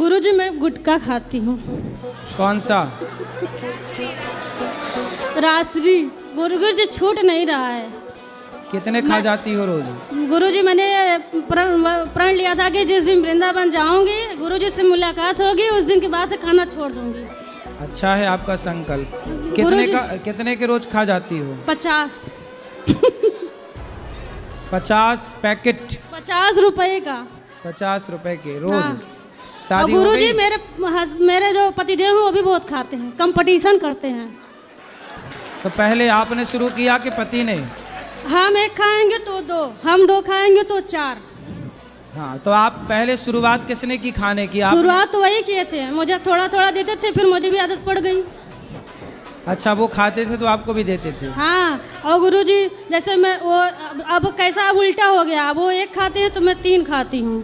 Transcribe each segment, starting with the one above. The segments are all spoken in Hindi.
गुरुजी मैं गुटखा खाती हूँ। कौन सा? रासरी। गुरुजी छूट नहीं रहा है। कितने खा जाती हो रोज? गुरुजी मैंने प्रण लिया था कि जिस दिन वृंदावन जाऊंगी, गुरुजी से मुलाकात होगी, उस दिन के बाद से खाना छोड़ दूंगी। अच्छा है आपका संकल्प। कितने के रोज खा जाती हो? 50। 50 पैकेट? 50 रुपए का। 50 रुपए के रोज? हाँ। शादी और हो गुरुजी गई? मेरे जो पतिदेव हैं वो भी बहुत खाते हैं, कंपटीशन करते हैं। तो पहले आपने शुरू किया कि पति ने? हम एक खाएंगे तो 2, हम 2 खाएंगे तो 4। हाँ, तो आप पहले शुरुआत किसने की खाने की? आप? शुरुआत तो वही किए थे, मुझे थोड़ा थोड़ा देते थे, फिर मुझे भी आदत पड़ गई। अच्छा, वो खाते थे तो आपको भी देते थे? हाँ। और गुरुजी जैसे मैं वो अब कैसा अब उल्टा हो गया, वो 1 खाते हैं तो मैं 3 खाती हूँ।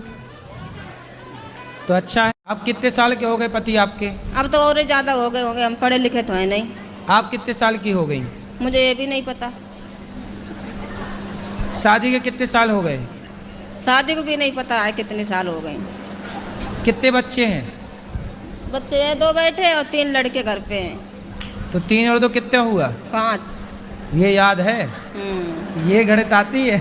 तो अच्छा है। आप कितने साल के हो गए पति आपके? अब तो और ज़्यादा हो गए होंगे, हम पढ़े लिखे तो हैं नहीं। आप कितने साल की हो गई? मुझे ये भी नहीं पता। शादी के कितने साल हो गए? शादी को भी नहीं पता है कितने साल हो गए। कितने बच्चे हैं? बच्चे 2 बैठे और 3 लड़के घर पे हैं। तो 3 और 2 कितना हुआ? 5। ये याद है? ये गणित आती है?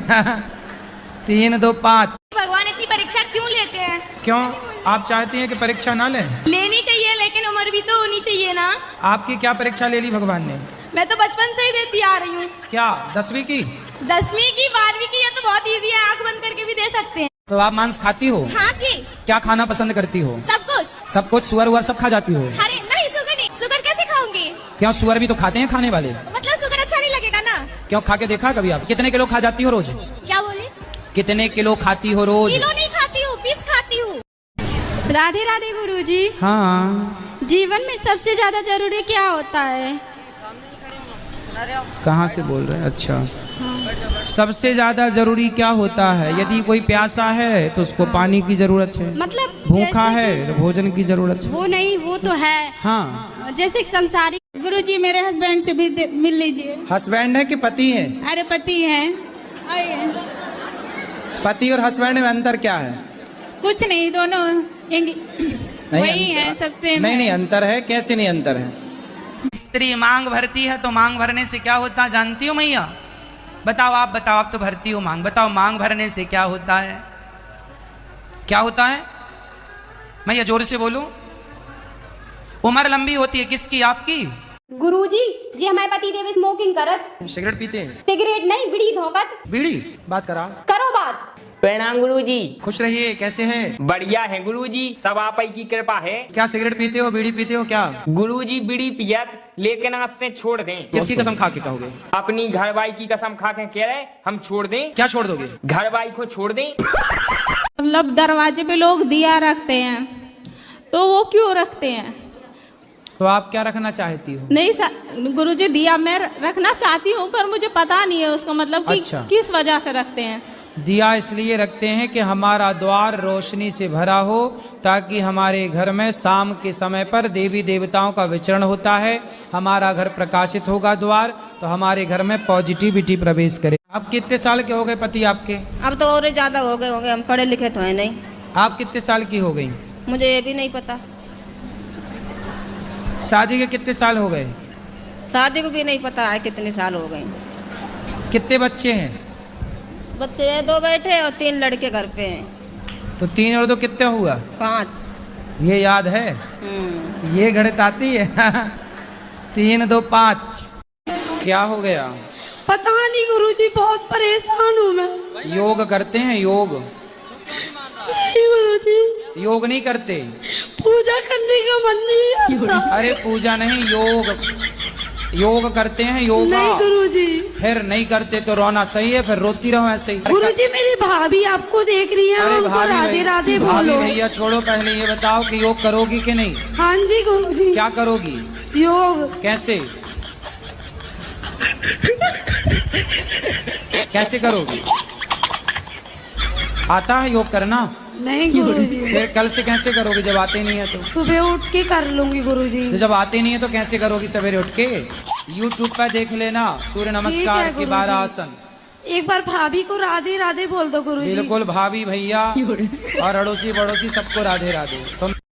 3 2 5। भगवान इतनी परीक्षा क्यों लेते हैं? क्यों? आप चाहती हैं कि परीक्षा ना लें? लेनी चाहिए, लेकिन उम्र भी तो होनी चाहिए ना। आपकी क्या परीक्षा ले ली भगवान ने? मैं तो बचपन से ही देती आ रही हूँ। क्या 10वीं की? 10वीं की, 12वीं की, ये तो बहुत इजी है, आंख बंद करके भी दे सकते हैं। तो आप मांस खाती हो? हाँ जी। क्या खाना पसंद करती हो? सब कुछ। सब कुछ? सुअर उअर सब खा जाती हो? अरे नहीं, शुगर नहीं, शुगर कैसे खाऊंगी? क्यों, सुअर भी तो खाते हैं खाने वाले। मतलब शुगर अच्छा नहीं लगेगा ना। क्यों, खा के देखा कभी आप? कितने किलो खा जाती हो रोज? क्या बोले? कितने किलो खाती हो रोज? किलो नहीं खाती हूँ, पीस खाती हूँ। राधे राधे गुरुजी। हाँ। जीवन में सबसे ज्यादा जरूरी क्या होता है? कहाँ से बोल रहे हैं? अच्छा, सबसे ज्यादा जरूरी क्या होता है? यदि कोई प्यासा है तो उसको पानी की जरूरत है, मतलब भूखा है तो भोजन की जरूरत है। वो नहीं, वो तो है। हाँ। जैसे संसारिक। गुरुजी मेरे हस्बैंड से भी मिल लीजिए। हस्बैंड है कि पति है? अरे पति है। आइए। पति और हस्बैंड में अंतर क्या है? कुछ नहीं, दोनों वही है सबसे। नहीं, अंतर है। कैसे नहीं अंतर है? स्त्री मांग भरती है तो मांग भरने से क्या होता है जानती हो मैया? बताओ, आप बताओ, आप तो भरती हो मांग। बताओ, मांग भरने से क्या होता है? क्या होता है मैया? जोर से बोलो। उम्र लंबी होती है। किसकी? आपकी? गुरुजी जी हमारे पति देव स्मोकिंग करत। सिगरेट पीते हैं? सिगरेट नहीं, बीड़ी धोकत। बीड़ी? बात करा करो बात। प्रणाम गुरुजी। खुश रहिए। कैसे हैं? बढ़िया है गुरुजी, सब आप ही की कृपा है। क्या सिगरेट पीते हो, बीड़ी पीते हो क्या? गुरुजी बीड़ी पियत, लेकिन आज से छोड़ दें। किसकी कसम खा के कहोगे? अपनी घरवाई की कसम खा के कह रहे हम छोड़ दें। क्या छोड़ दोगे? घरवाई को छोड़ दें। मतलब दरवाजे पे लोग दिया रखते हैं, तो वो क्यों रखते हैं? तो आप क्या रखना चाहती हो? नहीं गुरुजी, दिया मैं रखना चाहती हूँ, पर मुझे पता नहीं है उसका मतलब कि अच्छा। किस वजह से रखते हैं। दिया इसलिए रखते हैं कि हमारा द्वार रोशनी से भरा हो, ताकि हमारे घर में शाम के समय पर देवी देवताओं का विचरण होता है। हमारा घर प्रकाशित होगा द्वार, तो हमारे घर में पॉजिटिविटी प्रवेश करे। आप कितने साल के हो गए पति आपके? अब तो और ज़्यादा हो गए होंगे, हम पढ़े लिखे तो हैं नहीं। आप कितने साल की हो गई? मुझे ये भी नहीं पता। शादी के कितने साल हो गए? शादी को भी नहीं पता है कितने साल हो गए। कितने बच्चे हैं? बच्चे 2 बैठे और 3 लड़के घर पे हैं। तो 3 और 2 कितना हुआ? 5। ये याद है? ये गणित आती है? 3 2 5। क्या हो गया? पता नहीं गुरुजी, बहुत परेशान हूँ मैं। योग करते हैं? योग? नहीं गुरुजी, योग नहीं करते? पूजा करने का मन नहीं आता। अरे पूजा नहीं, योग। योग करते हैं? योगा? नहीं गुरुजी। फिर नहीं करते तो रोना सही है? फिर रोती रहो ऐसे ही। गुरुजी मेरी भाभी आपको देख रही है, अरे उनको भाभी राधे राधे भाभी बोलो। भैया छोड़ो, पहले ये बताओ कि योग करोगी कि नहीं? हाँ जी गुरुजी। क्या करोगी? योग। कैसे? कैसे करोगी? आता है योग करना? नहीं गुरुजी। फिर कल से कैसे करोगे जब आते नहीं है तो? सुबह उठ के कर लूंगी गुरुजी। तो जब आते नहीं है तो कैसे करोगी सवेरे उठ के? YouTube पर देख लेना सूर्य नमस्कार के 12 आसन। एक बार भाभी को राधे राधे बोल दो गुरुजी। बिल्कुल, भाभी भैया और अड़ोसी पड़ोसी सबको राधे राधे। तुम